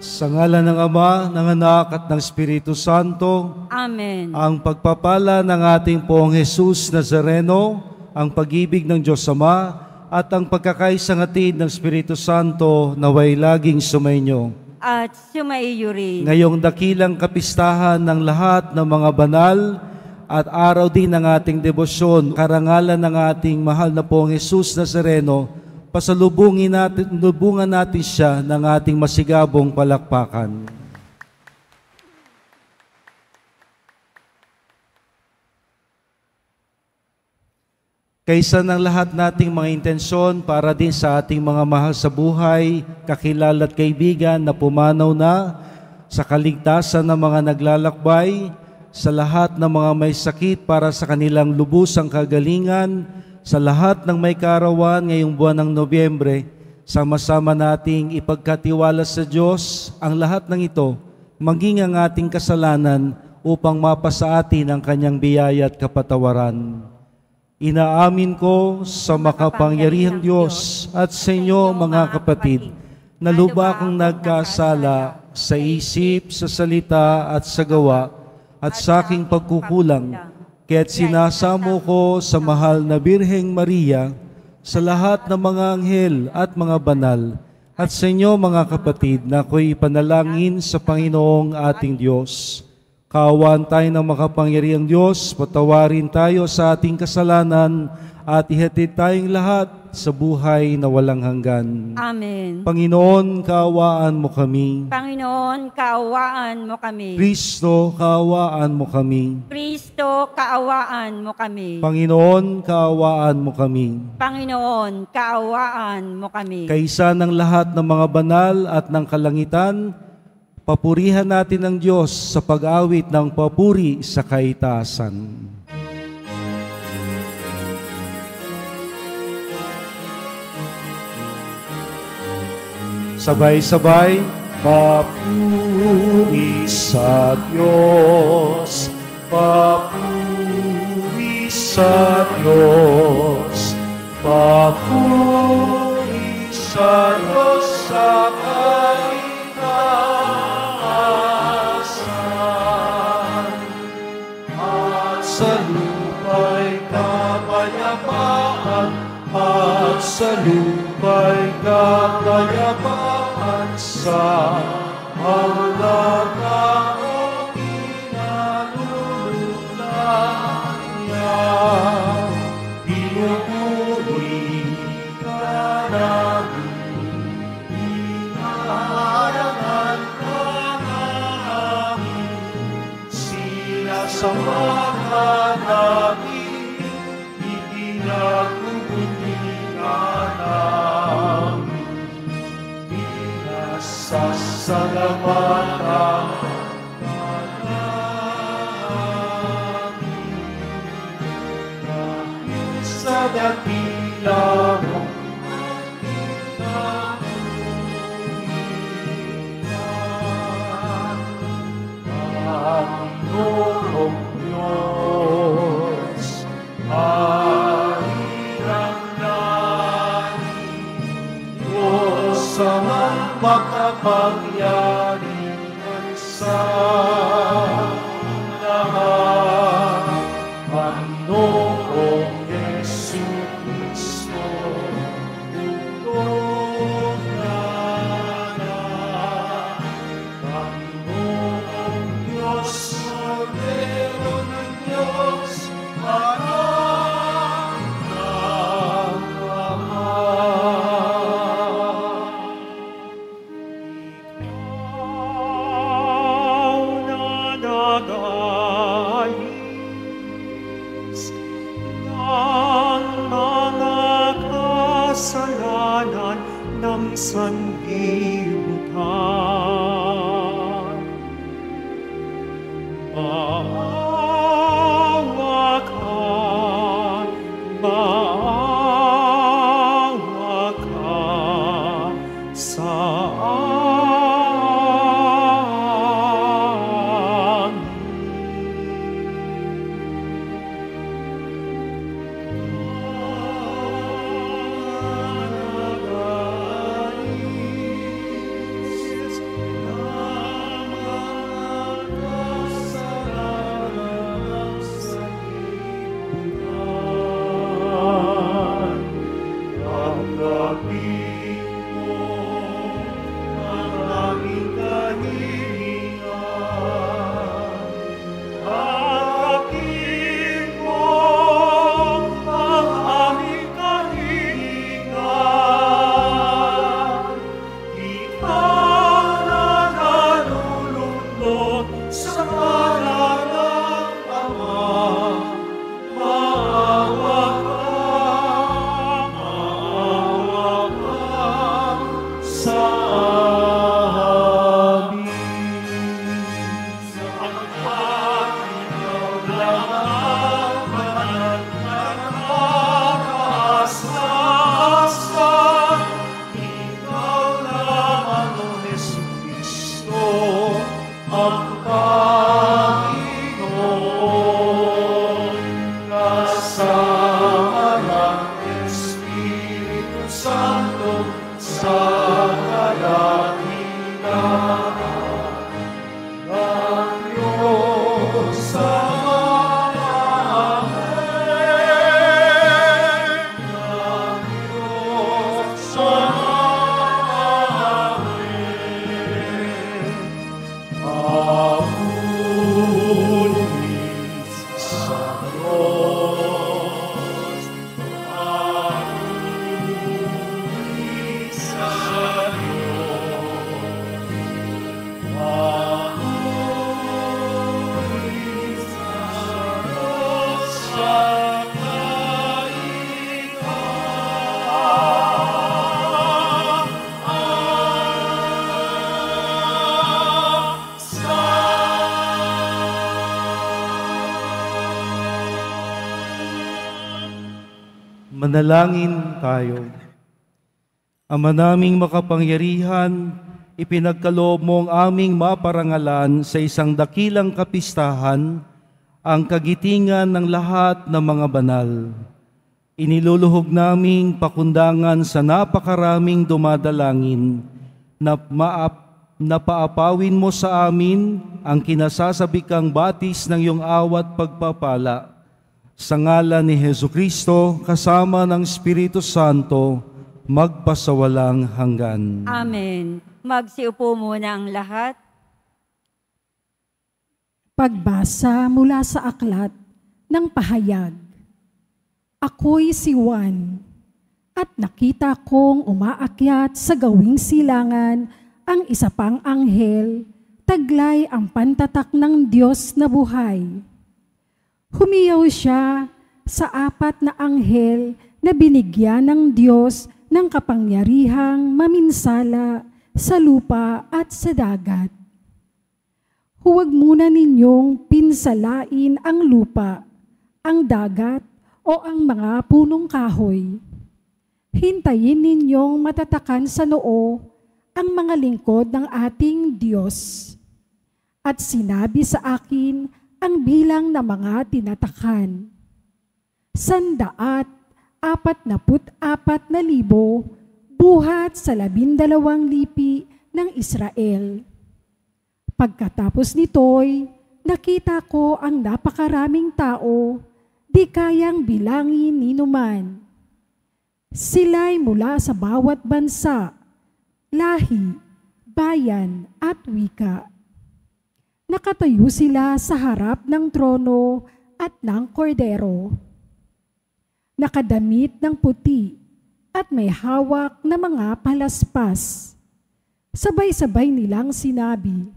Sa ngalan ng Ama, ng Anak at ng Espiritu Santo. Amen. Ang pagpapala ng ating Poong Jesus Nazareno, ang pag-ibig ng Diyos Ama, at ang pagkakaisang hatid ng Espiritu Santo naway laging sumainyo. At sumaiyo rin. Ngayong dakilang kapistahan ng lahat ng mga banal at araw din ng ating debosyon, karangalan ng ating mahal na Poong Jesus Nazareno, lubungan natin siya ng ating masigabong palakpakan. Kaysa ng lahat nating mga intensyon para din sa ating mga mahal sa buhay, kakilala at kaibigan na pumanaw na, sa kaligtasan ng mga naglalakbay, sa lahat ng mga may sakit para sa kanilang lubusang kagalingan, sa lahat ng may kaarawan ngayong buwan ng Nobyembre, sama-sama nating ipagkatiwala sa Diyos ang lahat ng ito, maging ang ating kasalanan upang mapasa atin ang Kanyang biyaya at kapatawaran. Inaamin ko sa makapangyarihang Diyos at sa inyo mga kapatid, na lubha akong nagkasala sa isip, sa salita at sa gawa at sa aking pagkukulang, kaya't sinasamo ko sa mahal na Birheng Maria, sa lahat ng mga anghel at mga banal, at sa inyo mga kapatid na ako'y ipanalangin sa Panginoong ating Diyos. Kaawaan tayo ng makapangyarihang Diyos, patawarin tayo sa ating kasalanan, at ihatid tayong lahat sa buhay na walang hanggan. Amen. Panginoon, kaawaan mo kami. Panginoon, kaawaan mo kami. Kristo, kaawaan mo kami. Kristo, kaawaan mo kami. Panginoon, kaawaan mo kami. Panginoon, kaawaan mo kami. Kaysa ng lahat ng mga banal at ng kalangitan, papurihan natin ang Diyos sa pag-awit ng papuri sa kaitaasan. Sabay-sabay, papuri sa Diyos, papuri sa Diyos, papuri sa Diyos sa kaitaasan, at sa lupa'y kapayapaan, at sa lupa'y kapayapaan, sa halagang pinalulunan niya. Pinupuri ka namin, inaharangan ka namin, sinasamahan namin, ipinagpupunin ka namin. Sasalamatan namin sa dakila mo, Panginoong Diyos, Diyos amang makapangyarihan sa lahat, Panginoong Jesucristo, bugtong nanan, Panginoong Diyos, Cordero ng Diyos, Anak ng Ama. Manalangin tayo. Ama naming makapangyarihan, ipinagkaloob mo ang aming maparangalan sa isang dakilang kapistahan, ang kagitingan ng lahat ng mga banal. Iniluluhog naming pakundangan sa napakaraming dumadalangin na napaapawin mo sa amin ang kinasasabikang batis ng iyong awat pagpapala. Sa ngalan ni Jesucristo, kasama ng Espiritu Santo, magpasawalang hanggan. Amen. Magsiupo muna ang lahat. Pagbasa mula sa aklat ng pahayag. Ako'y si Juan, at nakita kong umaakyat sa gawing silangan ang isa pang anghel, taglay ang pantatak ng Diyos na buhay. Humiyaw siya sa apat na anghel na binigyan ng Diyos ng kapangyarihang maminsala sa lupa at sa dagat. Huwag muna ninyong pinsalain ang lupa, ang dagat o ang mga punong kahoy. Hintayin ninyong matatakan sa noo ang mga lingkod ng ating Diyos. At sinabi sa akin ang bilang ng mga tinatakan. 144,000 buhat sa 12 lipi ng Israel. Pagkatapos nito'y nakita ko ang napakaraming tao, di kayang bilangin ni numan. Sila'y mula sa bawat bansa, lahi, bayan at wika. Nakatayo sila sa harap ng trono at ng kordero. Nakadamit ng puti at may hawak na mga palaspas. Sabay-sabay nilang sinabi,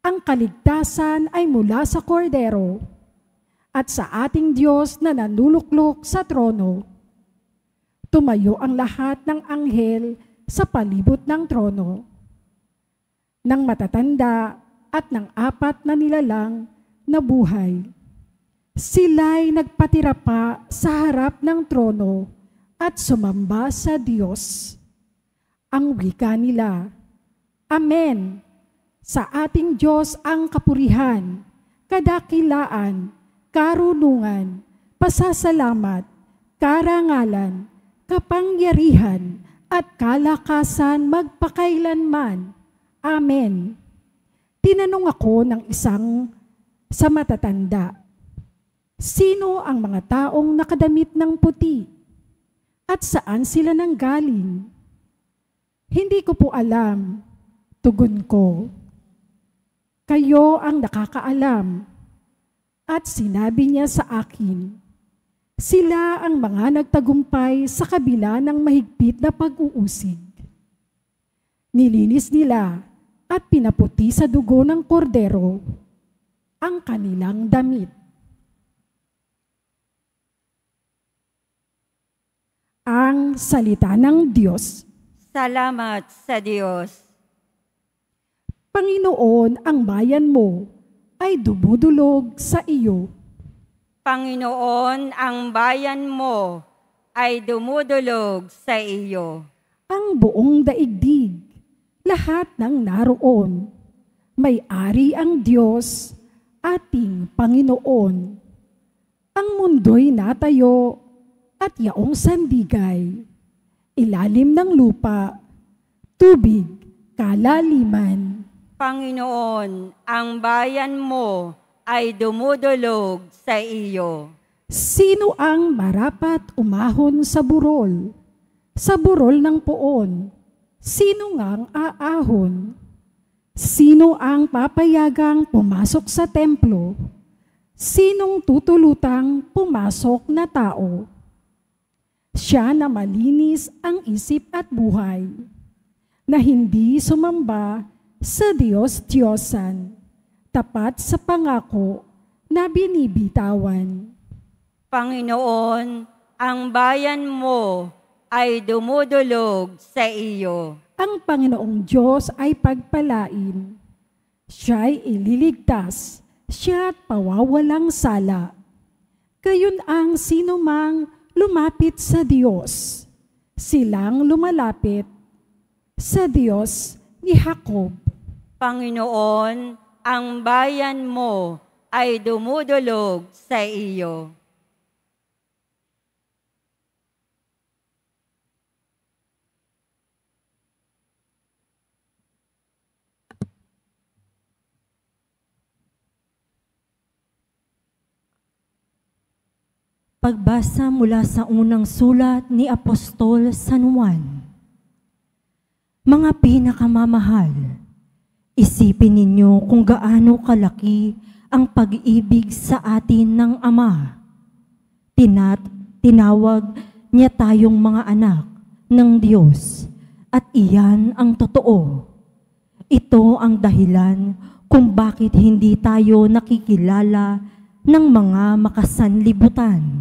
ang kaligtasan ay mula sa kordero at sa ating Diyos na nanuluklok sa trono. Tumayo ang lahat ng anghel sa palibot ng trono. Ng matatanda at ng 4 na nilalang na buhay. Sila'y nagpatira pa sa harap ng trono at sumamba sa Diyos. Ang wika nila, Amen! Sa ating Diyos ang kapurihan, kadakilaan, karunungan, pasasalamat, karangalan, kapangyarihan, at kalakasan magpakailanman. Amen. Tinanong ako ng isang sa matatanda, sino ang mga taong nakadamit ng puti? At saan sila nanggaling? Hindi ko po alam, tugon ko. Kayo ang nakakaalam. At sinabi niya sa akin, sila ang mga nagtagumpay sa kabila ng mahigpit na pag-uusig. Nilinis nila at pinaputi sa dugo ng kordero ang kanilang damit. Ang salita ng Diyos. Salamat sa Diyos. Panginoon, ang bayan mo ay dumudulog sa iyo. Panginoon, ang bayan mo ay dumudulog sa iyo. Ang buong daigdig, lahat ng naroon, may-ari ang Diyos, ating Panginoon. Ang mundo'y natayo at yaong sandigay, ilalim ng lupa, tubig kalaliman. Panginoon, ang bayan mo ay dumudulog sa iyo. Sino ang marapat umahon sa burol? Sa burol ng poon, sino ngang aahon? Sino ang papayagang pumasok sa templo? Sinong tutulutang pumasok na tao? Siya na malinis ang isip at buhay, na hindi sumamba sa Diyos-Diyosan, tapat sa pangako na binibitawan. Panginoon, ang bayan mo ay dumudulog sa iyo. Ang Panginoong Diyos ay pagpalain. Siya'y ililigtas, siya't pawawalang sala. Gayon ang sinumang lumapit sa Diyos, silang lumalapit sa Diyos ni Jacob. Panginoon, ang bayan mo ay dumudulog sa iyo. Pagbasa mula sa unang sulat ni Apostol San Juan. Mga pinakamamahal, isipin ninyo kung gaano kalaki ang pag-ibig sa atin ng Ama. Tinawag niya tayong mga anak ng Diyos at iyan ang totoo. Ito ang dahilan kung bakit hindi tayo nakikilala ng mga makasanlibutan.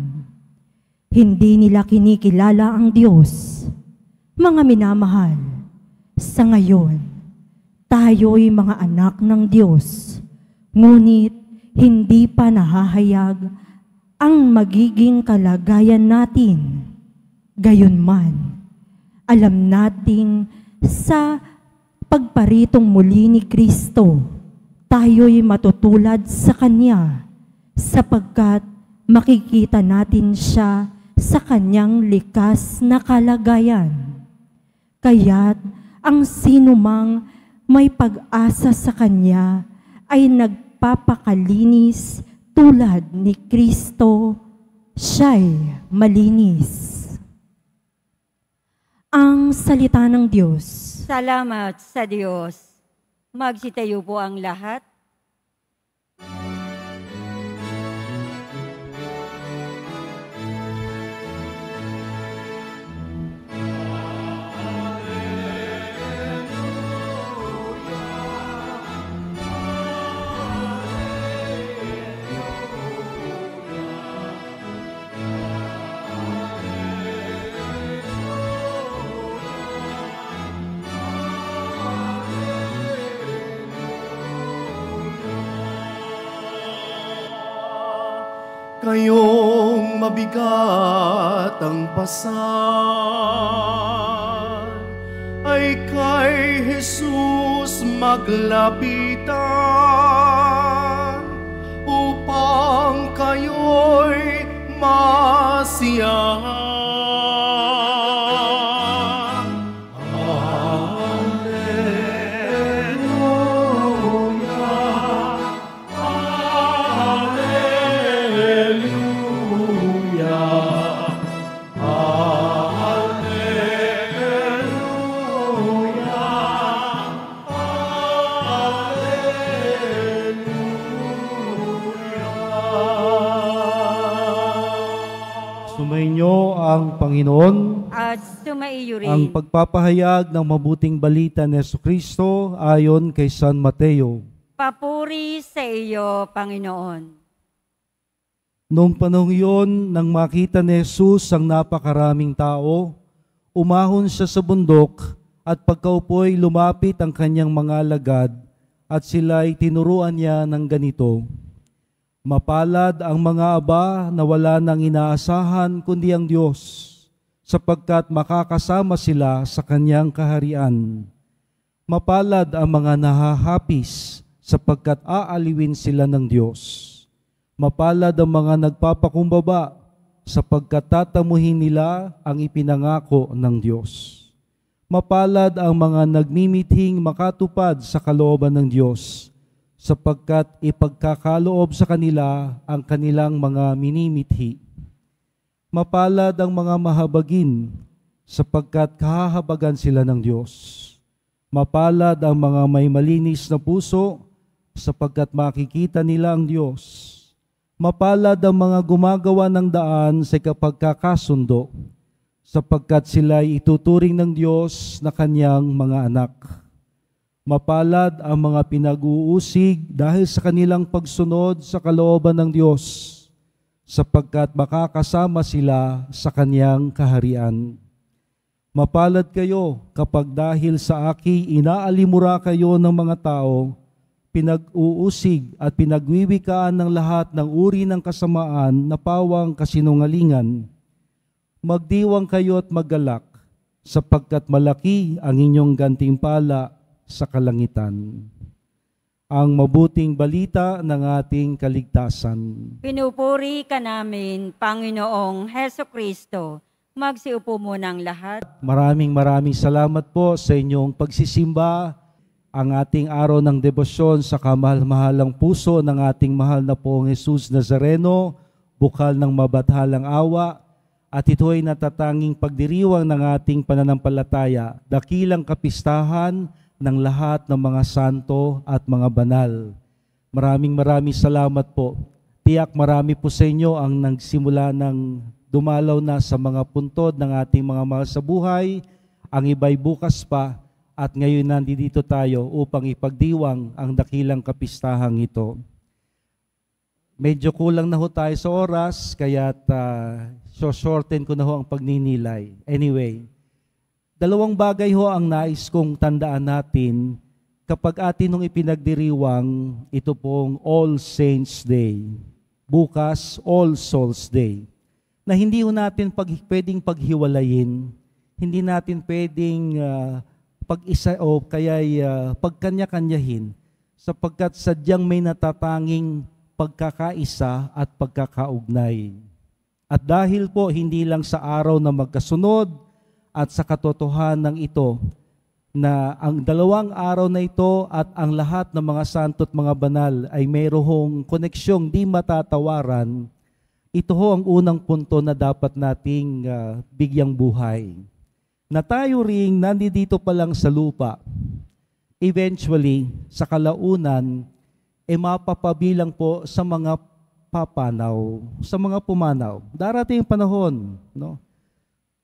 Hindi nila kinikilala ang Diyos. Mga minamahal, sa ngayon, tayo'y mga anak ng Diyos, ngunit hindi pa nahahayag ang magiging kalagayan natin. Gayunman, alam nating sa pagparitong muli ni Kristo, tayo'y matutulad sa Kanya, sapagkat makikita natin siya sa Kanyang likas na kalagayan. Kaya't ang sinumang may pag-asa sa Kanya ay nagpapakalinis tulad ni Kristo, siya'y malinis. Ang salita ng Diyos. Salamat sa Diyos. Magsitayo po ang lahat. Kayong mabigat ang pasan, ay kay Jesus maglapitan, upang kayo'y masiyahan. Sumainyo ang Panginoon. At sumaiyo rin. Ang pagpapahayag ng mabuting balita ni Jesucristo ayon kay San Mateo. Papuri sa iyo, Panginoon. Noong panahong iyon, nang makita ni Jesus ang napakaraming tao, umahon siya sa bundok at pagkaupo'y lumapit ang kanyang mga alagad at sila'y tinuruan niya ng ganito. Mapalad ang mga aba na wala nang inaasahan kundi ang Diyos, sapagkat makakasama sila sa kanyang kaharian. Mapalad ang mga nahahapis, sapagkat aaliwin sila ng Diyos. Mapalad ang mga nagpapakumbaba, sapagkat tatamuhin nila ang ipinangako ng Diyos. Mapalad ang mga nagmimithing makatupad sa kalooban ng Diyos, sapagkat ipagkakaloob sa kanila ang kanilang mga minimithi. Mapalad ang mga mahabagin, sapagkat kahahabagan sila ng Diyos. Mapalad ang mga may malinis na puso, sapagkat makikita nila ang Diyos. Mapalad ang mga gumagawa ng daan sa kapagkakasundo, sapagkat sila ay ituturing ng Diyos na kanyang mga anak. Mapalad ang mga pinag-uusig dahil sa kanilang pagsunod sa kalooban ng Diyos, sapagkat makakasama sila sa kanyang kaharian. Mapalad kayo kapag dahil sa aki inaalimura kayo ng mga tao, pinag-uusig at pinagwiwikaan ng lahat ng uri ng kasamaan na pawang kasinungalingan. Magdiwang kayo at maggalak, sapagkat malaki ang inyong gantimpala sa kalangitan. Ang mabuting balita ng ating kaligtasan. Pinupuri ka namin, Panginoong Heso Kristo. Magsiupo muna ang lahat. Maraming salamat po sa inyong pagsisimba. Ang ating araw ng debosyon sa kamahal-mahalang puso ng ating mahal na Poong Jesus Nazareno, bukal ng mabathalang awa, at ito ay natatanging pagdiriwang ng ating pananampalataya, dakilang kapistahan ng lahat ng mga santo at mga banal. Maraming salamat po. Tiyak marami po sa inyo ang nagsimula ng dumalaw na sa mga puntod ng ating mga mahal sa buhay. Ang iba'y bukas pa at ngayon nandito tayo upang ipagdiwang ang dakilang kapistahang ito. Medyo kulang na ho tayo sa oras, kaya shorten ko na ho ang pagninilay. Anyway, dalawang bagay ho ang nais kong tandaan natin kapag atin nung ipinagdiriwang ito pong All Saints Day. Bukas, All Souls Day. Na hindi ho natin pwedeng paghiwalayin, hindi natin pwedeng pag-isa o kaya'y pagkanya-kanyahin, sapagkat sadyang may natatanging pagkakaisa at pagkakaugnay. At dahil po hindi lang sa araw na magkasunod at sa katotohanan ito, na ang dalawang araw na ito at ang lahat ng mga santo at mga banal ay mayroong koneksyong di matatawaran, ito ho ang unang punto na dapat nating bigyang buhay. Na tayo ring nandito pa lang sa lupa, eventually, sa kalaunan, mapapabilang po sa mga papanaw, sa mga pumanaw. Darating yung panahon, no?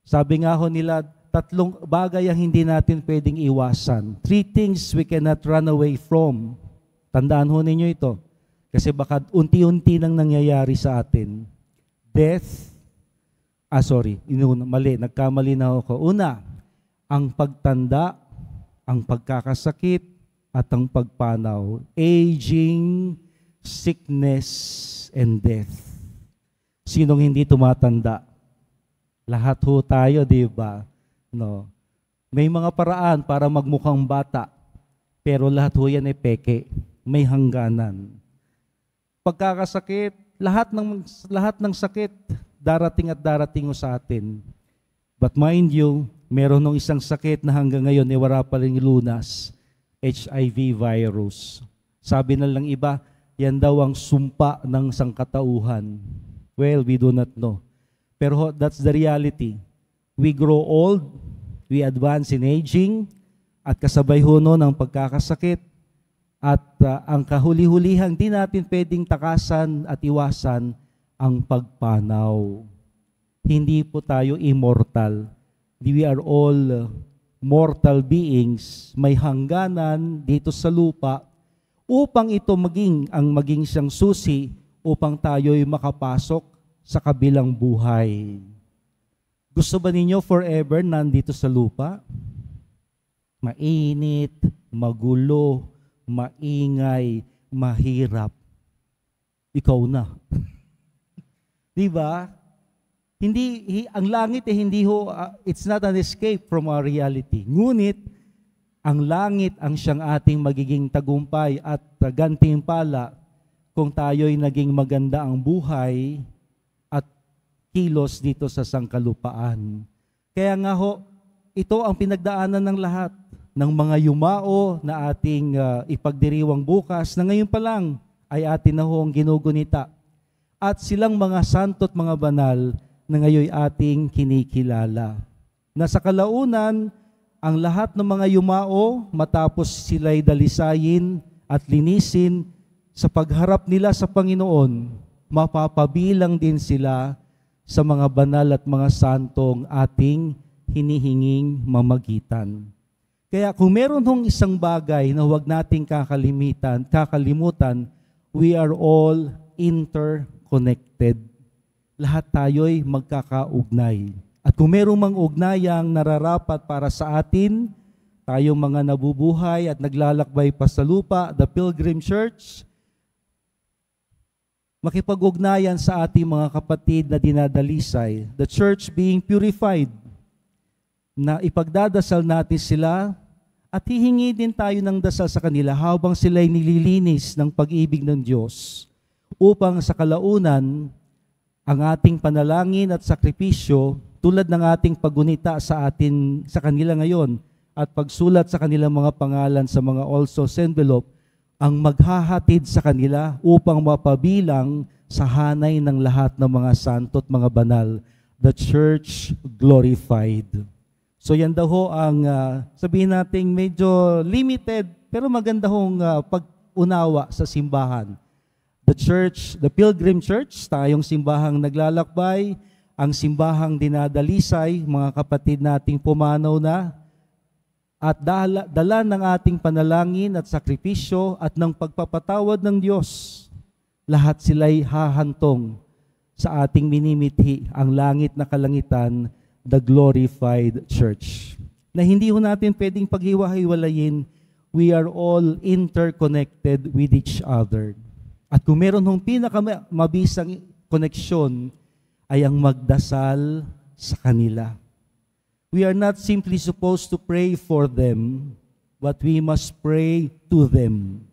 Sabi nga ho nila, 3 bagay ang hindi natin pwedeng iwasan. 3 things we cannot run away from. Tandaan ho ninyo ito. Kasi baka unti-unti nang nangyayari sa atin. Death, nagkamali na ako. Una, ang pagtanda, ang pagkakasakit, at ang pagpanaw. Aging, sickness, and death. Sinong hindi tumatanda? Lahat ho tayo, di ba? No. May mga paraan para magmukhang bata, pero lahat ho yan ay peke. May hangganan. Pagkakasakit, lahat ng sakit, darating at darating ho sa atin. But mind you, meron ng isang sakit na hanggang ngayon ay wala pa ring lunas. HIV virus. Sabi na lang iba, yan daw ang sumpa ng sangkatauhan. Well, we do not know. Pero that's the reality. We grow old, we advance in aging, at kasabay ho nun ang pagkakasakit. At ang kahuli-hulihang di natin pwedeng takasan at iwasan ang pagpanaw. Hindi po tayo immortal. We are all mortal beings, may hangganan dito sa lupa upang ito maging siyang susi upang tayo'y makapasok sa kabilang buhay. Gusto ba ninyo forever nandito sa lupa? Mainit, magulo, maingay, mahirap. Ikaw na. Di ba? Ang langit hindi it's not an escape from our reality. Ngunit, ang langit ang siyang ating magiging tagumpay at gantimpala kung tayo'y naging maganda ang buhay at kilos dito sa sangkalupaan. Kaya nga ho, ito ang pinagdaanan ng lahat ng mga yumao na ating ipagdiriwang bukas na ngayon pa lang ay atin na hong ginugunita. At silang mga santo at mga banal na ngayon ating kinikilala. Na sa kalaunan, ang lahat ng mga yumao matapos sila'y dalisayin at linisin sa pagharap nila sa Panginoon, mapapabilang din sila sa mga banal at mga santong ating hinihinging mamagitan. Kaya kung meron hong isang bagay na huwag nating kakalimutan, we are all interconnected. Lahat tayo'y magkakaugnay. At kung merong mang ugnayang nararapat para sa atin, tayong mga nabubuhay at naglalakbay pa sa lupa, the Pilgrim Church, makipag-ugnayan sa ating mga kapatid na dinadalisay, the church being purified, na ipagdadasal natin sila at hihingi din tayo ng dasal sa kanila habang sila'y nililinis ng pag-ibig ng Diyos upang sa kalaunan ang ating panalangin at sakripisyo tulad ng ating paggunita sa kanila ngayon at pagsulat sa kanilang mga pangalan sa mga also envelope ang maghahatid sa kanila upang mapabilang sa hanay ng lahat ng mga santo at mga banal, the church glorified. So yan daw ho ang sabihin nating medyo limited pero maganda hong pag-unawa sa simbahan. The church, the Pilgrim Church, tayong simbahang naglalakbay, ang simbahang dinadalisay, mga kapatid nating pumanaw na, at dala ng ating panalangin at sakripisyo at ng pagpapatawad ng Diyos. Lahat sila'y hahantong sa ating minimithi, ang langit na kalangitan, the glorified church. Na hindi ho natin pwedeng paghiwa-hiwalayin, we are all interconnected with each other. At kung meron hong pinakamabisang koneksyon, ay ang magdasal sa kanila. We are not simply supposed to pray for them, but we must pray to them.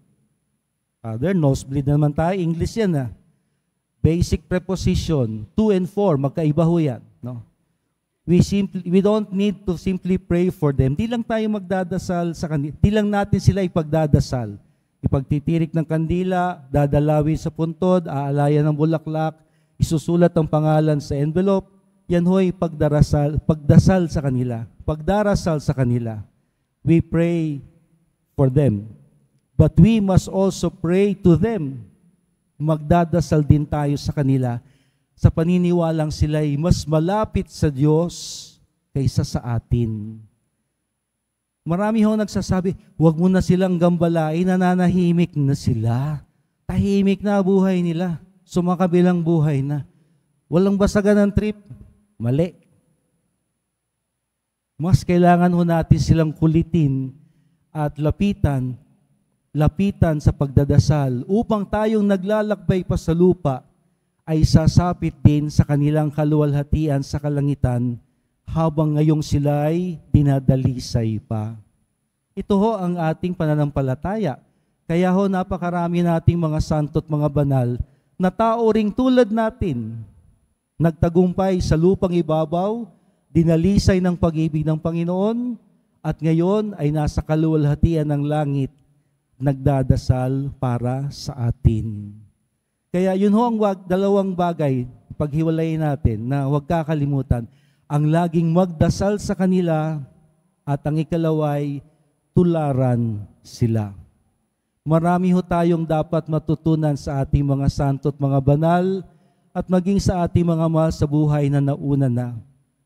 Father, nosebleed naman tayo. English yan Basic preposition, to and for, magkaiba ho yan. No? We don't need to simply pray for them. Di lang tayo magdadasal sa kanila. Di lang natin sila ipagdadasal. Ipagtitirik ng kandila, dadalawin sa puntod, aalayan ng bulaklak, isusulat ang pangalan sa envelope. Yan ho'y pagdasal sa kanila. Pagdarasal sa kanila. We pray for them. But we must also pray to them. Magdadasal din tayo sa kanila sa paniniwalang sila'y mas malapit sa Diyos kaysa sa atin. Marami ho nagsasabi, huwag mo na silang gambalain, nananahimik na sila. Tahimik na buhay nila. Sumakabilang buhay na. Walang basagan ng trip. Mali. Mas kailangan ho natin silang kulitin at lapitan sa pagdadasal upang tayong naglalakbay pa sa lupa ay sasapit din sa kanilang kaluwalhatian sa kalangitan habang ngayong sila'y dinadalisay pa. Ito ho ang ating pananampalataya. Kaya ho napakarami nating mga santo at mga banal na tao ring tulad natin, nagtagumpay sa lupang ibabaw, dinalisay ng pag-ibig ng Panginoon, at ngayon ay nasa kaluwalhatian ng langit, nagdadasal para sa atin. Kaya yun ho ang dalawang bagay, paghiwalayin natin, na huwag kakalimutan, ang laging magdasal sa kanila at ang ikalaway, tularan sila. Marami ho tayong dapat matutunan sa ating mga santo at mga banal at maging sa ating mga mahal sa buhay na nauna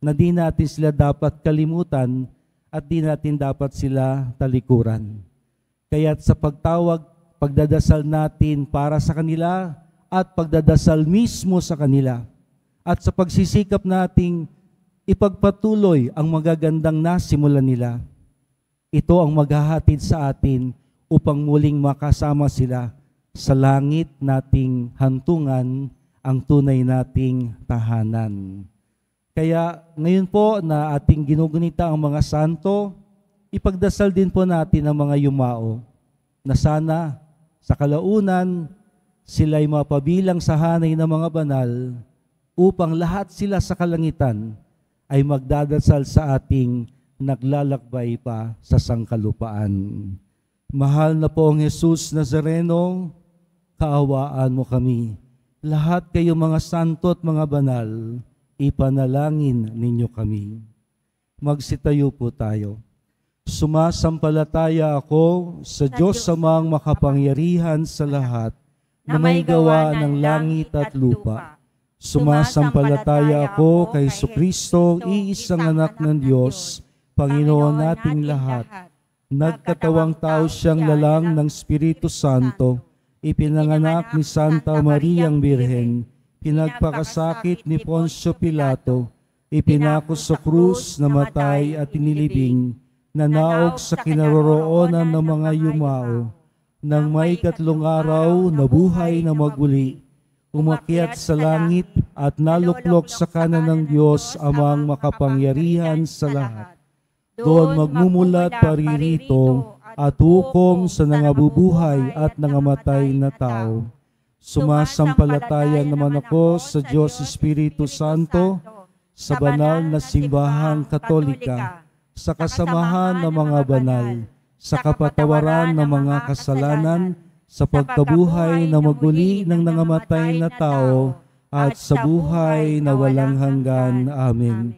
na di natin sila dapat kalimutan at di natin dapat sila talikuran. Kaya sa pagdadasal natin para sa kanila at pagdadasal mismo sa kanila at sa pagsisikap nating ipagpatuloy ang magagandang nasimulan nila, ito ang maghahatid sa atin upang muling makasama sila sa langit nating hantungan, ang tunay nating tahanan. Kaya ngayon po na ating ginugunita ang mga santo, ipagdasal din po natin ang mga yumao na sana sa kalaunan sila'y mapabilang sa hanay ng mga banal upang lahat sila sa kalangitan ay magdadasal sa ating naglalakbay pa sa sangkalupaan. Mahal na poong Jesus Nazareno, kaawaan mo kami. Lahat kayo mga santo at mga banal, ipanalangin ninyo kami. Magsitayo po tayo. Sumasampalataya ako sa Diyos Amang makapangyarihan sa lahat, na may gawa ng langit at lupa. Sumasampalataya ako kay Jesucristo, iisang anak ng Diyos, Panginoon nating lahat. Nagkatawang tao siyang lalang ng Espiritu Santo, ipinanganak ni Santa Mariang Birhen, pinagpakasakit ni Poncio Pilato, ipinako sa krus, namatay at inilibing, nanaog sa kinaroroonan ng mga yumao, nang may katlong araw nabuhay na maguli, umakyat sa langit at naluklok sa kanan ng Diyos Amang makapangyarihan sa lahat. Doon magmumulat paririto at hukom sa nangabubuhay at nangamatay na tao. Sumasampalataya naman ako sa Diyos Espiritu Santo, sa banal na simbahang Katolika, sa kasamahan ng mga banal, sa kapatawaran ng mga kasalanan, sa pagkabuhay na maguli ng nangamatay na tao, at sa buhay na walang hanggan. Amen.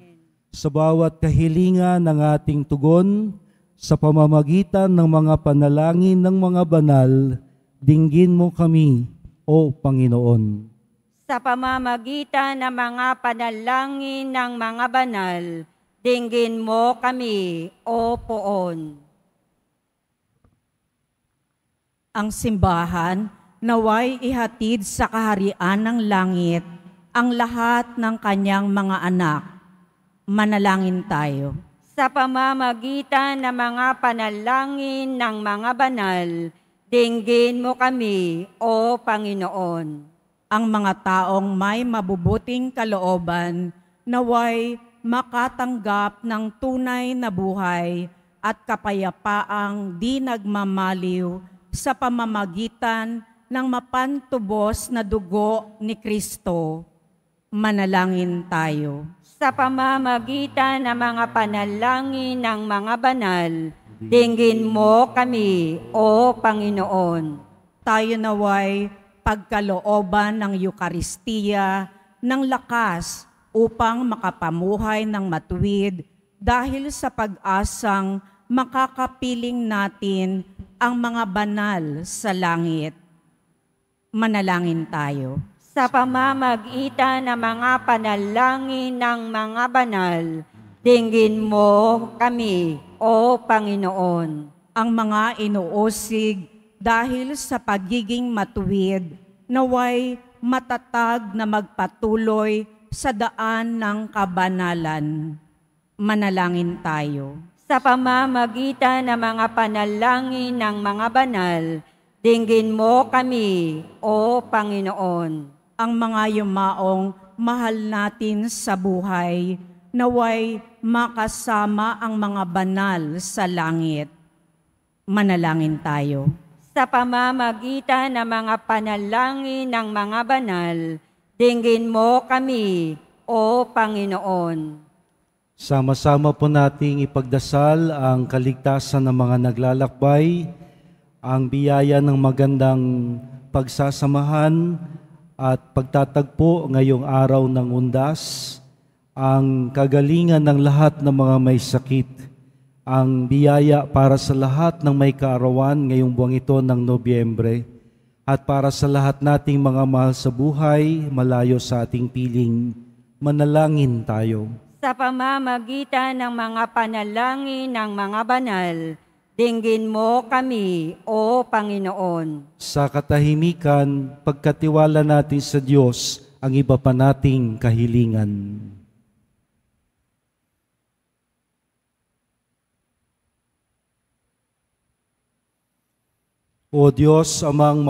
Sa bawat kahilingan ng ating tugon, sa pamamagitan ng mga panalangin ng mga banal, dinggin mo kami, O Panginoon. Sa pamamagitan ng mga panalangin ng mga banal, dinggin mo kami, O Poon. Ang simbahan naway ihatid sa kaharian ng langit ang lahat ng kanyang mga anak. Manalangin tayo. Sa pamamagitan ng mga panalangin ng mga banal, dinggin mo kami, O Panginoon. Ang mga taong may mabubuting kalooban naway makatanggap ng tunay na buhay at kapayapaang di nagmamaliw sa pamamagitan ng mapantubos na dugo ni Kristo. Manalangin tayo. Sa pamamagitan ng mga panalangin ng mga banal, dinggin mo kami, O Panginoon. Tayo naway pagkalooban ng Eukaristiya ng lakas upang makapamuhay ng matuwid dahil sa pag-asang makakapiling natin ang mga banal sa langit. Manalangin tayo. Sa pamamagitan ng mga panalangin ng mga banal, dinggin mo kami, O Panginoon. Ang mga inuusig dahil sa pagiging matuwid, naway matatag na magpatuloy sa daan ng kabanalan. Manalangin tayo. Sa pamamagitan ng mga panalangin ng mga banal, dinggin mo kami, O Panginoon. Ang mga yumaong mahal natin sa buhay, naway makasama ang mga banal sa langit. Manalangin tayo. Sa pamamagitan ng mga panalangin ng mga banal, dinggin mo kami, O Panginoon. Sama-sama po nating ipagdasal ang kaligtasan ng mga naglalakbay, ang biyaya ng magandang pagsasamahan at pagtatagpo ngayong araw ng undas, ang kagalingan ng lahat ng mga may sakit, ang biyaya para sa lahat ng may kaarawan ngayong buwang ito ng Nobyembre, at para sa lahat nating mga mahal sa buhay, malayo sa ating piling, manalangin tayo. Sa pamamagitan ng mga panalangin ng mga banal, dinggin mo kami, O Panginoon. Sa katahimikan, pagkatiwala natin sa Diyos ang iba pa nating kahilingan. O Diyos, amang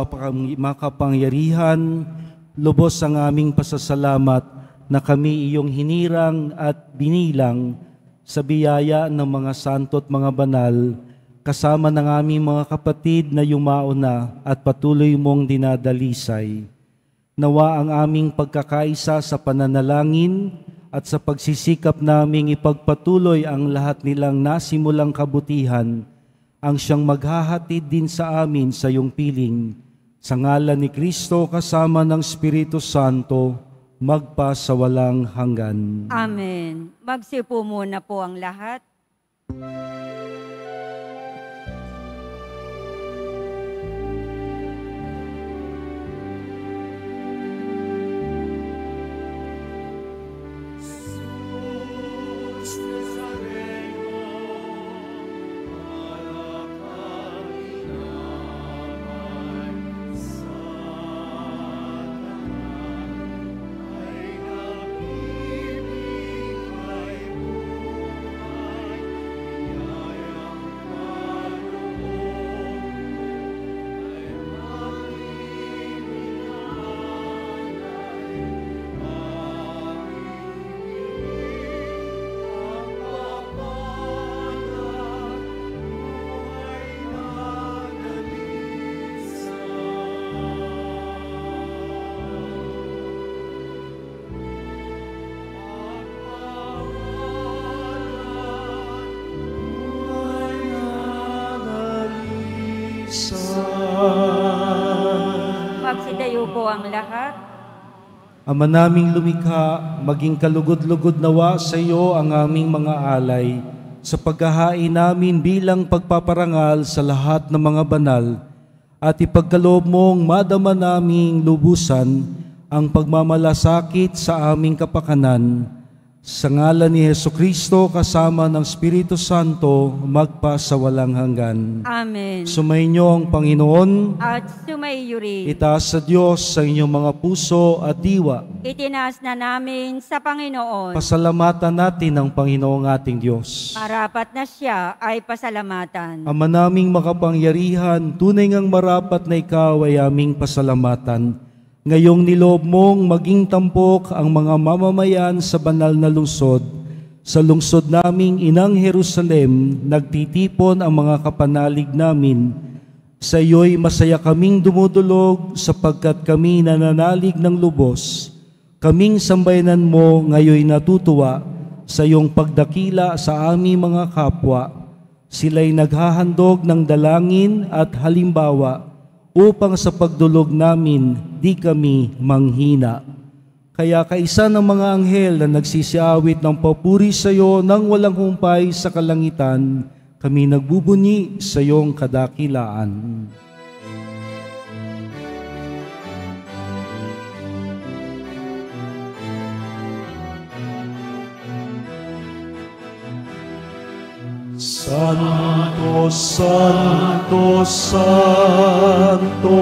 makapangyarihan, lubos ang aming pasasalamat na kami iyong hinirang at binilang sa biyaya ng mga santo at mga banal, kasama ng aming mga kapatid na yumao na at patuloy mong dinadalisay. Nawa ang aming pagkakaisa sa pananalangin at sa pagsisikap naming ipagpatuloy ang lahat nilang nasimulang kabutihan, ang siyang maghahatid din sa amin sa iyong piling. Sa ngalan ni Kristo kasama ng Espiritu Santo, magpa sa walang hanggan. Amen. Magsipo muna po ang lahat. Magsidayo po ang lahat. Ama naming lumikha, maging kalugod-lugod nawa sa iyo ang aming mga alay sa paghahain namin bilang pagpaparangal sa lahat ng mga banal at ipagkaloob mong madama naming lubusan ang pagmamalasakit sa aming kapakanan. Sa ngalan ni Jesucristo kasama ng Espiritu Santo, magpa sa walang hanggan. Amen. Sumainyo ang Panginoon. At sumaiyo rin. Itaas sa Diyos sa inyong mga puso at diwa. Itinaas na namin sa Panginoon. Pasalamatan natin ang Panginoong ating Diyos. Marapat na siya ay pasalamatan. Ama naming makapangyarihan, tunay ngang marapat na ikaw ay aming pasalamatan. Ngayong niloob mong maging tampok ang mga mamamayan sa banal na lungsod. Sa lungsod naming Inang Jerusalem, nagtitipon ang mga kapanalig namin. Sa iyo'y masaya kaming dumudulog sapagkat kami nananalig ng lubos. Kaming sambayanan mo ngayoy natutuwa sa iyong pagdakila sa aming mga kapwa. Sila'y naghahandog ng dalangin at halimbawa upang sa pagdulog namin di kami manghina. Kaya kaisa ng mga anghel na nagsisiawit ng papuri sa iyo nang walang humpay sa kalangitan, kami nagbubunyi sa iyong kadakilaan. Santo, Santo, Santo,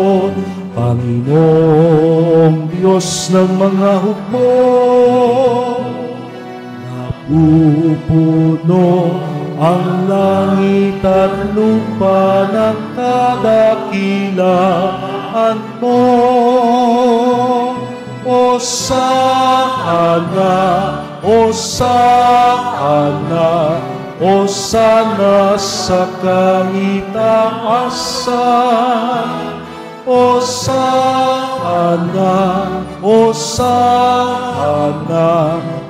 Panginoong Diyos ng mga hukbo, napupuno ang langit at lupa ng kadakilaan mo. Hosana, Hosana, Hosana sa kaitaasan. Hosana, Hosana,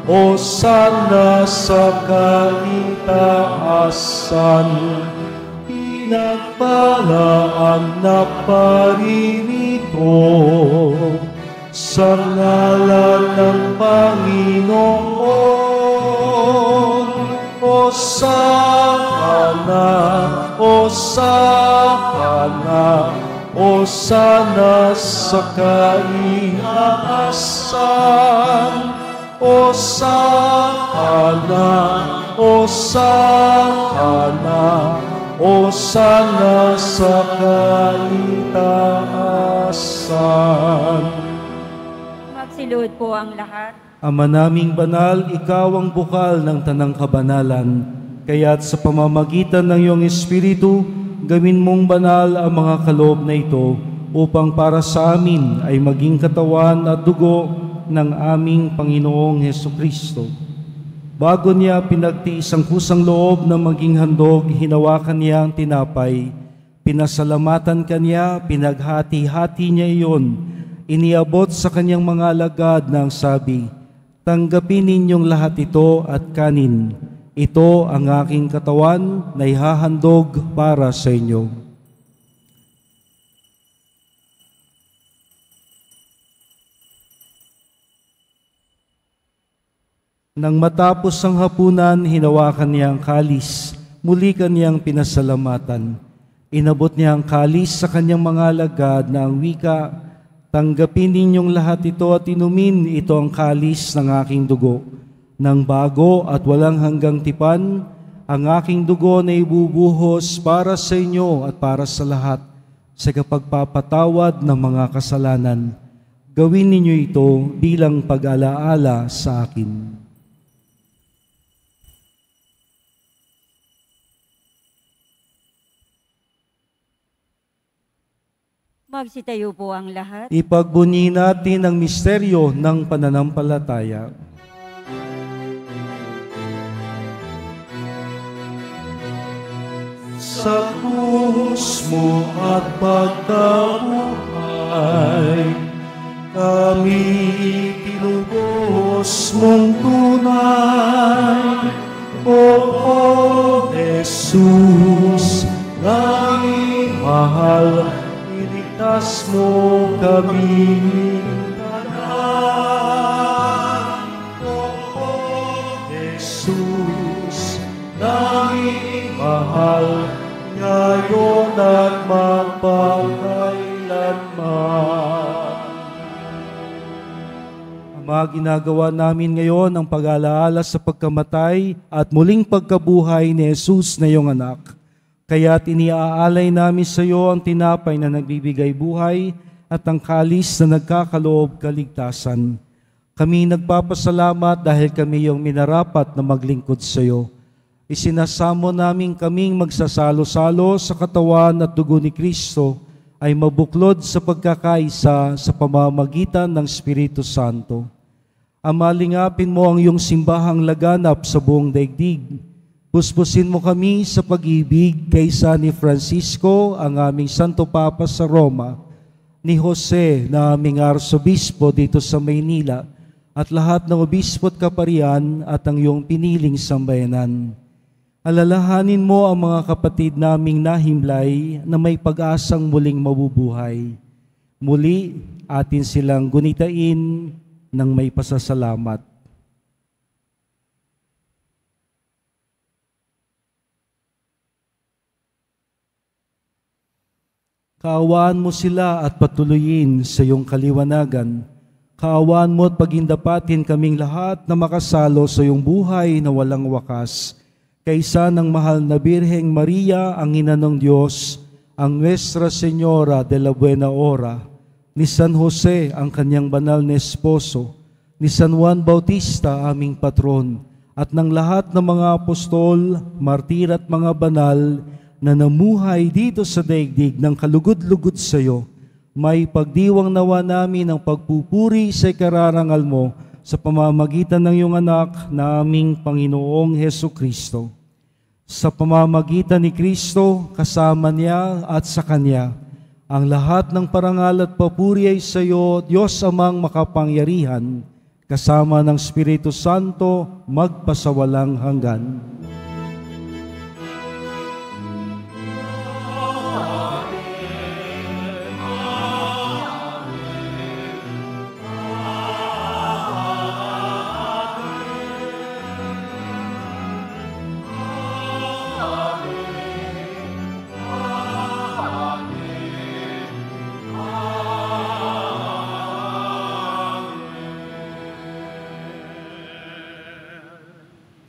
Hosana sa kaitaasan. Pinagpalaan na paririto sa ngalan ng Panginoon. Hosana, Hosana, Hosana sa kaitaasan. Hosana, Hosana, Hosana sa kaitaasan. Magsilod po ang lahat. Ama naming banal, ikaw ang bukal ng tanang kabanalan. Kaya't sa pamamagitan ng iyong Espiritu, gawin mong banal ang mga kaloob na ito upang para sa amin ay maging katawan at dugo ng aming Panginoong Hesukristo. Bago niya pinagtiis ang kusang loob na maging handog, hinawakan niya ang tinapay. Pinasalamatan kanya, pinaghati-hati niya iyon. Iniabot sa kanyang mga alagad ng sabi, Tanggapin ninyong lahat ito at kanin. Ito ang aking katawan na ihahandog para sa inyo. Nang matapos ang hapunan, hinawakan niya ang kalis. Muli kaniyang pinasalamatan. Inabot niya ang kalis sa kanyang mga alagad na ang wika, tanggapin ninyong lahat ito at inumin, ito ang kalis ng aking dugo. Nang bago at walang hanggang tipan, ang aking dugo na ibubuhos para sa inyo at para sa lahat sa kapagpapatawad ng mga kasalanan. Gawin ninyo ito bilang pag-alaala sa akin. Magsitayo po ang lahat. Ipagbunyi natin ang misteryo ng pananampalataya. Sa krus mo at pagkabuhay, kami tinubos mong tunay. O Jesus, aming mahal, iligtas mo kami. O Jesus, aming mahal, ngayon at magpakailanman. Ama, ginagawa namin ngayon ang pag-alaala sa pagkamatay at muling pagkabuhay ni Jesus na iyong anak. Kaya't iniaalay namin sa iyo ang tinapay na nagbibigay buhay at ang kalis na nagkakaloob kaligtasan. Kami nagpapasalamat dahil kami iyong minarapat na maglingkod sa iyo. Isinasamo namin kaming magsasalo-salo sa katawan at dugo ni Kristo ay mabuklod sa pagkakaisa sa pamamagitan ng Espiritu Santo. Ama, lingapin mo ang iyong simbahang laganap sa buong daigdig. Puspusin mo kami sa pag-ibig kay San Francisco, ang aming Santo Papa sa Roma, ni Jose na aming Arsobispo dito sa Maynila, at lahat ng obispo at kaparian at ang iyong piniling sambayanan. Alalahanin mo ang mga kapatid naming nahimlay na may pag-asang muling mabubuhay. Muli, atin silang gunitain ng may pasasalamat. Kaawaan mo sila at patuloyin sa iyong kaliwanagan. Kaawaan mo at pagindapatin kaming lahat na makasalo sa iyong buhay na walang wakas. Kaysa ng mahal na Birheng Maria, ang ina ng Diyos, ang Nuestra Señora de la Buena Hora, ni San Jose, ang kanyang banal na esposo, ni San Juan Bautista, aming patron, at ng lahat ng mga apostol, martir at mga banal na namuhay dito sa daigdig ng kalugod-lugod sa iyo, may pagdiwang nawa namin ang pagpupuri sa ikararangal mo sa pamamagitan ng iyong anak na aming Panginoong Hesukristo. Sa pamamagitan ni Kristo, kasama niya at sa Kanya, ang lahat ng parangal at papuri ay sa iyo, Diyos Amang makapangyarihan, kasama ng Espiritu Santo, magpasawalang hanggan.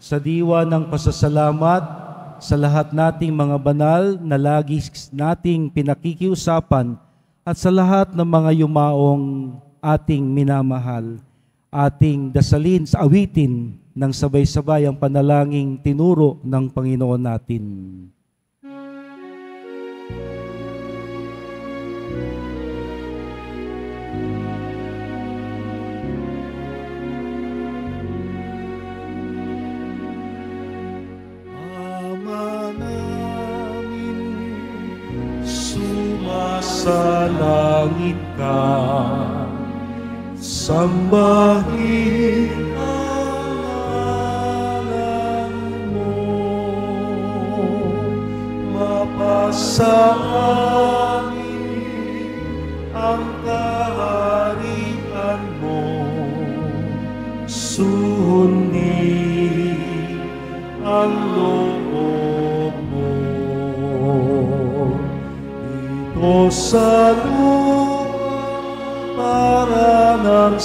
Sa diwa ng pasasalamat sa lahat nating mga banal na lagi nating pinakikiusapan at sa lahat ng mga yumaong ating minamahal, ating dasalin sa awitin ng sabay-sabay ang panalangin tinuro ng Panginoon natin. Sa langit ka, sambahin sa amin ang kaharian mo, sundin ang loob mo. Dito sa lupa para ng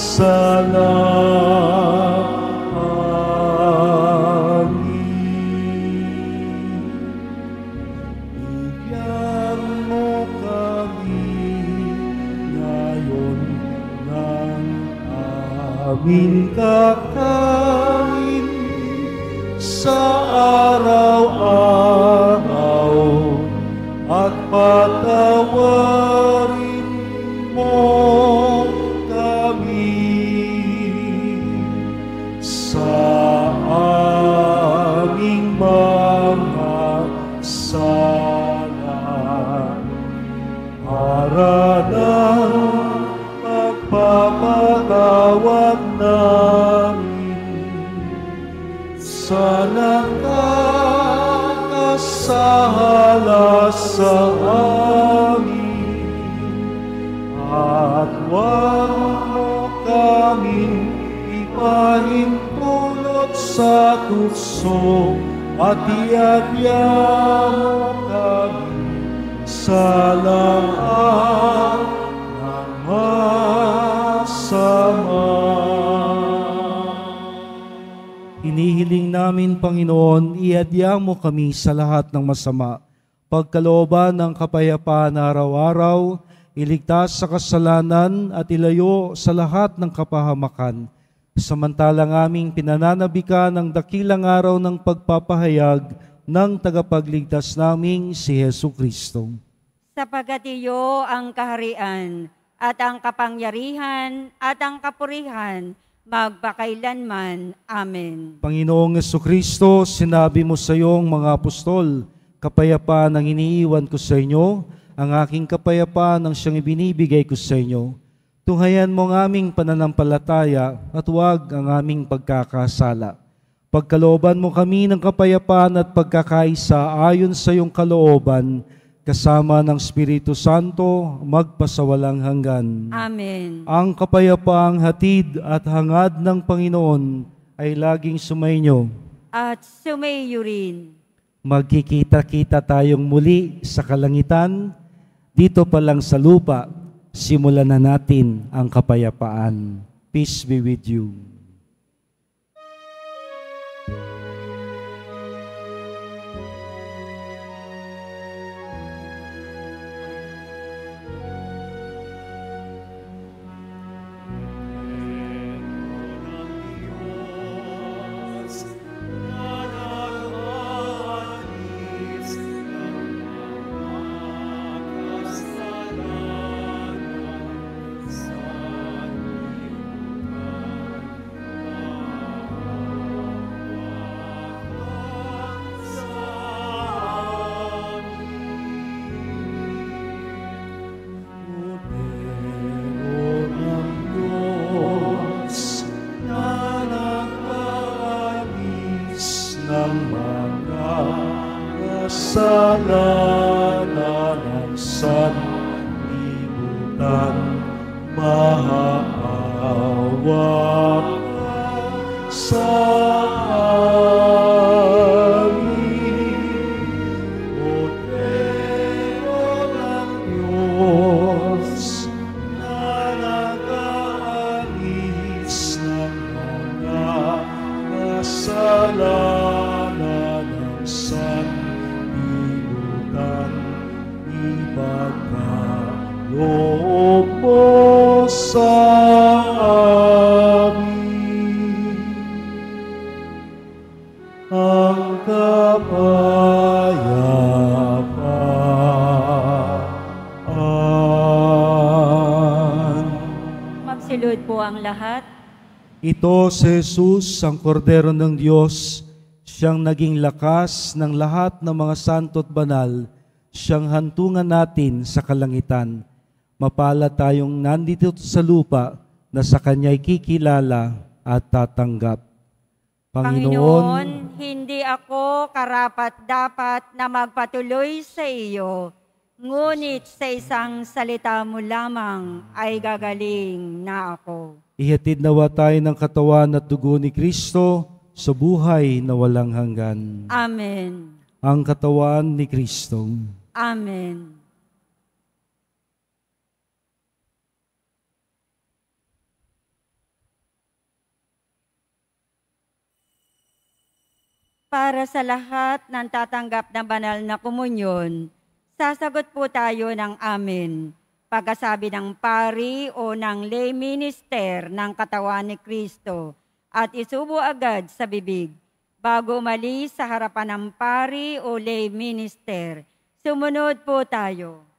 aming kakain sa araw-araw at patawarin mo kami sa aming mga sala para ng pagpapatawad namin sa nakakasala sa amin, at huwag mo kaming ipahintulot sa tukso, at iadya mo kami sa lahat ng masama. Hinihiling namin, Panginoon, iadya mo kami sa lahat ng masama, pagkalooban ng kapayapaan araw-araw, iligtas sa kasalanan at ilayo sa lahat ng kapahamakan. Samantalang aming pinananabikan ang dakilang araw ng pagpapahayag ng tagapagligtas naming si Hesu Kristo. Sapagkat iyo ang kaharian at ang kapangyarihan at ang kapurihan magpakailanman. Amen. Panginoong Jesucristo, sinabi mo sa iyong mga apostol, kapayapaan ang iniiwan ko sa inyo, ang aking kapayapaan ang siyang ibinibigay ko sa inyo. Tunghayan mo ang aming pananampalataya at huwag ang aming pagkakasala. Pagkalooban mo kami ng kapayapaan at pagkakaisa ayon sa iyong kalooban, kasama ng Espiritu Santo, magpasawalang hanggan. Amen. Ang kapayapaang hatid at hangad ng Panginoon ay laging sumainyo. At sumaiyo rin. Magkikita-kita tayong muli sa kalangitan, dito pa lang sa lupa, simulan na natin ang kapayapaan. Peace be with you. Kasalanan ng sanlibutan, maawa ka sa amin. Kordero ng Diyos, na nag-aalis ng mga kasalanan ng sanlibutan, ipagkaloob mo sa amin ang kapayapaan. Magsilod po ang lahat. Ito si Jesus, ang Kordero ng Diyos, siyang naging lakas ng lahat ng mga santo at banal, siyang hantungan natin sa kalangitan. Mapalad tayong nandito sa lupa na sa Kanya'y kikilala at tatanggap. Panginoon, hindi ako karapat-dapat na magpatuloy sa iyo, ngunit sa isang salita mo lamang ay gagaling na ako. Ihatid nawa tayo ng katawan at dugo ni Kristo sa buhay na walang hanggan. Amen. Ang katawan ni Kristo. Amen. Para sa lahat ng tatanggap ng banal na komunyon, sasagot po tayo ng amen. Pagkasabi ng pari o ng lay minister ng katawan ni Kristo at isubo agad sa bibig. Bago umalis sa harapan ng pari o lay minister, sumunod po tayo.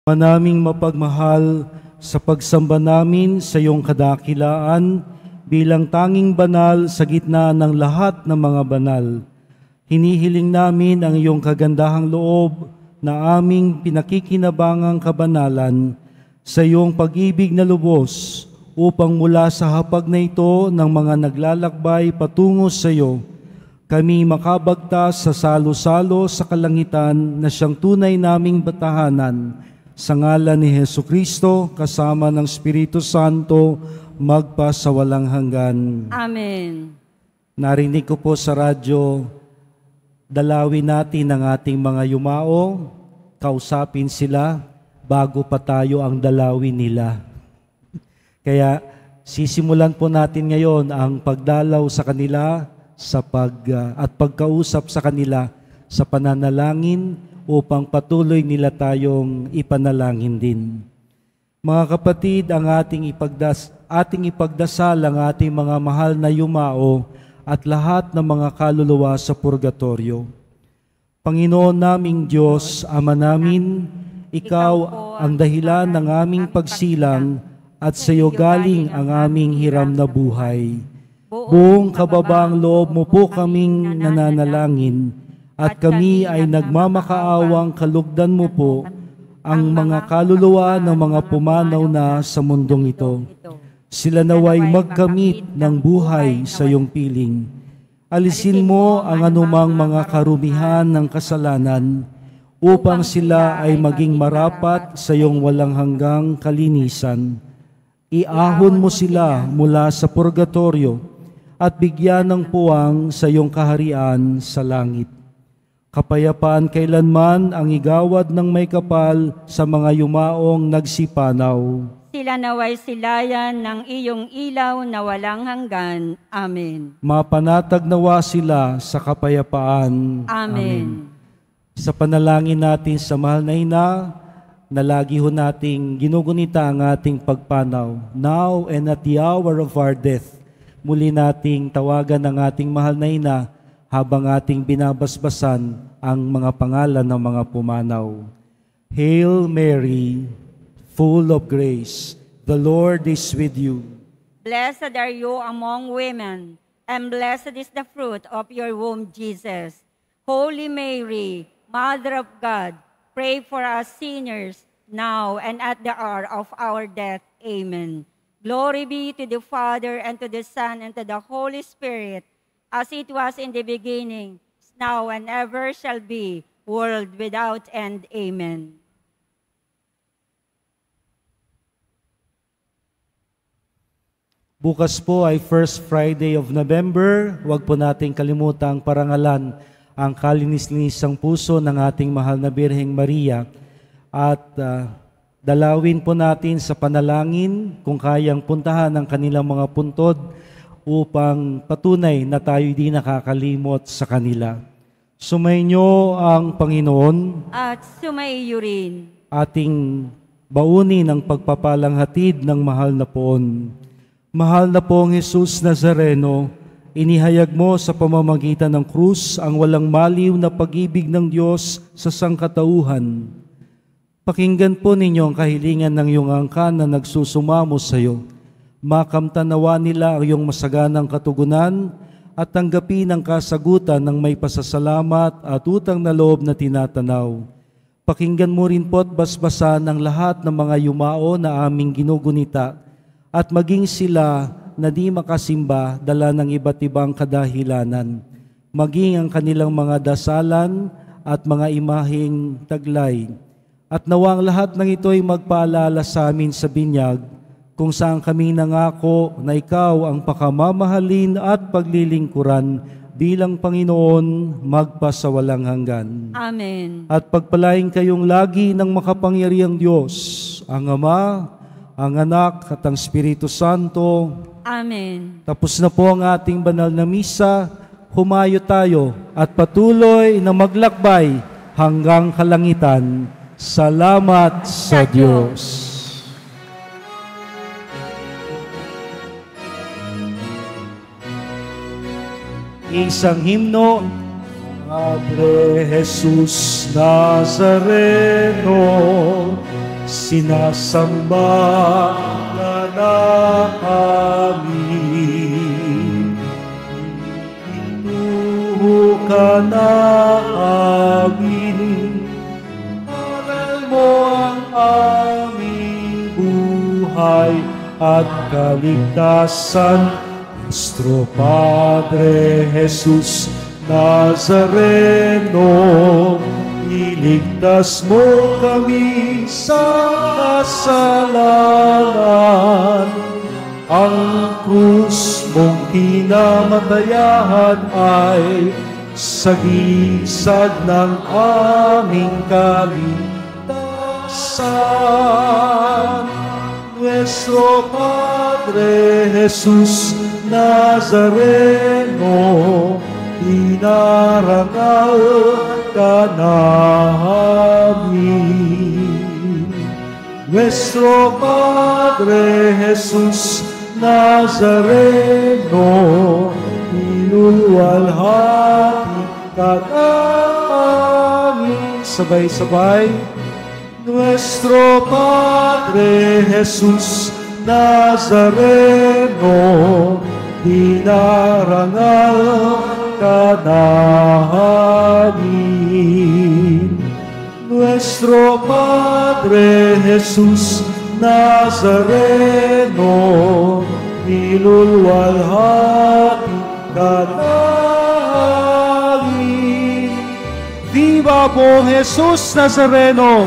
Manaming mapagmahal sa pagsamba namin sa iyong kadakilaan bilang tanging banal sa gitna ng lahat ng mga banal. Hinihiling namin ang iyong kagandahang loob na aming pinakikinabangang kabanalan sa iyong pag-ibig na lubos upang mula sa hapag na ito ng mga naglalakbay patungo sa iyo, kami makabagtas sa salo-salo sa kalangitan na siyang tunay naming batahanan. Sa ngalan ni Hesukristo, kasama ng Espiritu Santo, magpasawalang hanggan. Amen. Narinig ko po sa radyo, dalawin natin ang ating mga yumao, kausapin sila bago pa tayo ang dalawin nila. Kaya sisimulan po natin ngayon ang pagdalaw sa kanila at pagkausap sa kanila sa pananalangin upang patuloy nila tayong ipanalangin din. Mga kapatid, ang ating ipagdasal ang ating mga mahal na yumao at lahat ng mga kaluluwa sa purgatorio. Panginoon naming Diyos, Ama namin, Ikaw ang dahilan ng aming pagsilang at sa iyo galing ang aming hiram na buhay. Buong kababang loob mo po kaming nananalangin at kami ay nagmamakaawang kalugdan mo po ang mga kaluluwa ng mga pumanaw na sa mundong ito. Sila naway magkamit ng buhay sa iyong piling. Alisin mo ang anumang mga karumihan ng kasalanan upang sila ay maging marapat sa iyong walang hanggang kalinisan. Iahon mo sila mula sa purgatorio at bigyan ng puwang sa iyong kaharian sa langit. Kapayapaan kailanman ang igawad ng may kapal sa mga yumaong nagsipanaw. Sila naway silayan ng iyong ilaw na walang hanggan. Amen. Mapanatag nawa sila sa kapayapaan. Amen. Sa panalangin natin sa mahal na Ina, na lagi ho nating ginugunita ang ating pagpanaw. Now and at the hour of our death, muli nating tawagan ang ating mahal na Ina habang ating binabasbasan ang mga pangalan ng mga pumanaw. Hail Mary, full of grace, the Lord is with you. Blessed are you among women, and blessed is the fruit of your womb, Jesus. Holy Mary, Mother of God, pray for us sinners, now and at the hour of our death. Amen. Glory be to the Father, and to the Son, and to the Holy Spirit, as it was in the beginning, is now and ever shall be, world without end. Amen. Bukas po ay First Friday of November. Huwag po nating kalimutang parangalan ang kalinis-linisang puso ng ating mahal na Birheng Maria. At dalawin po natin sa panalangin kung kayang puntahan ang kanilang mga puntod upang patunay na tayo di nakakalimot sa kanila. Sumainyo ang Panginoon At sumaiyo rin. ating baunin ng pagpapalang hatid ng mahal na poon. Mahal na pong Jesus Nazareno, inihayag mo sa pamamagitan ng krus ang walang maliw na pag-ibig ng Diyos sa sangkatauhan. Pakinggan po ninyo ang kahilingan ng iyong angkan na nagsusumamo sa iyo. Makamtanawa nila ang iyong masaganang katugunan at tanggapin ang kasagutan ng may pasasalamat at utang na loob na tinatanaw. Pakinggan mo rin po at basbasan ang lahat ng mga yumao na aming ginugunita at maging sila na di makasimba dala ng iba't ibang kadahilanan. Maging ang kanilang mga dasalan at mga imaheng taglay. At nawang lahat ng ito ay magpaalala sa amin sa binyag kung saan kami nangako na ikaw ang pakamamahalin at paglilingkuran bilang Panginoon magpasawalang hanggan. Amen. At pagpalain kayong lagi ng makapangyarihang Diyos, ang Ama, ang Anak at ang Espiritu Santo. Amen. Tapos na po ang ating banal na misa. Humayo tayo at patuloy na maglakbay hanggang kalangitan. Salamat sa Diyos. Isang himno, Padre Jesus Nazareno, sinasamba ka namin, inuho ka namin, aral mo ang aming buhay at kaligtasan. Nuestro Padre Jesus Nazareno, iligtas mo kami sa kasalanan. Ang krus mong kinamatayan ay sagisag ng aming kaligtasan. Nuestro Padre Jesus Nazareno, inarangal ka namin. Nuestro Padre Jesus Nazareno, inuluwalhati ka namin. Sabay-sabay. Nuestro Padre Jesus Nazareno, dinarangal ka namin. Nuestro Padre Jesus Nazareno, niluluwalhati ka namin. Viva po Jesus Nazareno!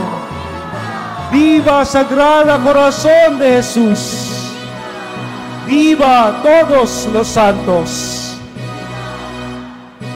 Viva Sagrada Corazón de Jesús! Viva todos los santos!